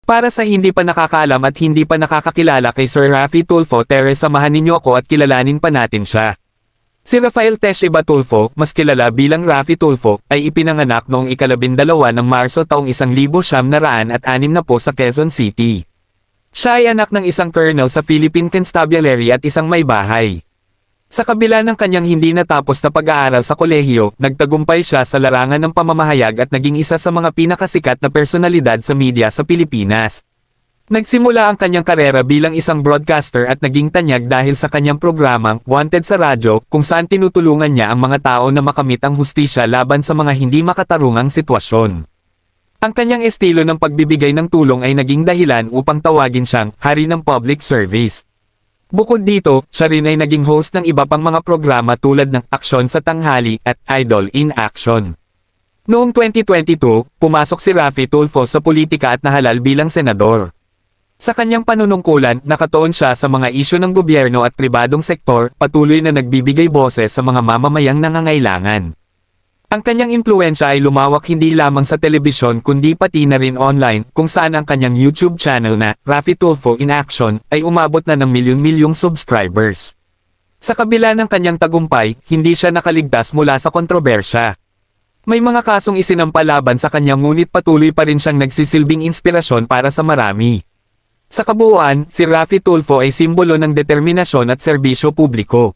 Para sa hindi pa nakakaalam at hindi pa nakakakilala kay Sir Raffy Tulfo, samahan ninyo ako at kilalanin pa natin siya. Si Rafael Tesheba Tulfo, mas kilala bilang Raffy Tulfo, ay ipinanganak noong ika-12 ng Marso taong 1960 sa Quezon City. Siya ay anak ng isang colonel sa Philippine Constabulary at isang may bahay. Sa kabila ng kanyang hindi natapos na pag-aaral sa kolehiyo, nagtagumpay siya sa larangan ng pamamahayag at naging isa sa mga pinakasikat na personalidad sa media sa Pilipinas. Nagsimula ang kanyang karera bilang isang broadcaster at naging tanyag dahil sa kanyang programang Wanted sa radyo, kung saan tinutulungan niya ang mga tao na makamit ang hustisya laban sa mga hindi makatarungang sitwasyon. Ang kanyang estilo ng pagbibigay ng tulong ay naging dahilan upang tawagin siyang hari ng public service. Bukod dito, siya rin ay naging host ng iba pang mga programa tulad ng Aksyon sa Tanghali at Idol in Action. Noong 2022, pumasok si Raffy Tulfo sa politika at nahalal bilang senador. Sa kanyang panunungkulan, nakatuon siya sa mga isyu ng gobyerno at pribadong sektor, patuloy na nagbibigay boses sa mga mamamayang nangangailangan. Ang kanyang impluwensya ay lumawak hindi lamang sa telebisyon kundi pati na rin online, kung saan ang kanyang YouTube channel na Raffy Tulfo in Action ay umabot na ng milyon-milyong subscribers. Sa kabila ng kanyang tagumpay, hindi siya nakaligtas mula sa kontrobersya. May mga kasong isinampa laban sa kanya ngunit patuloy pa rin siyang nagsisilbing inspirasyon para sa marami. Sa kabuuan, si Raffy Tulfo ay simbolo ng determinasyon at serbisyo publiko.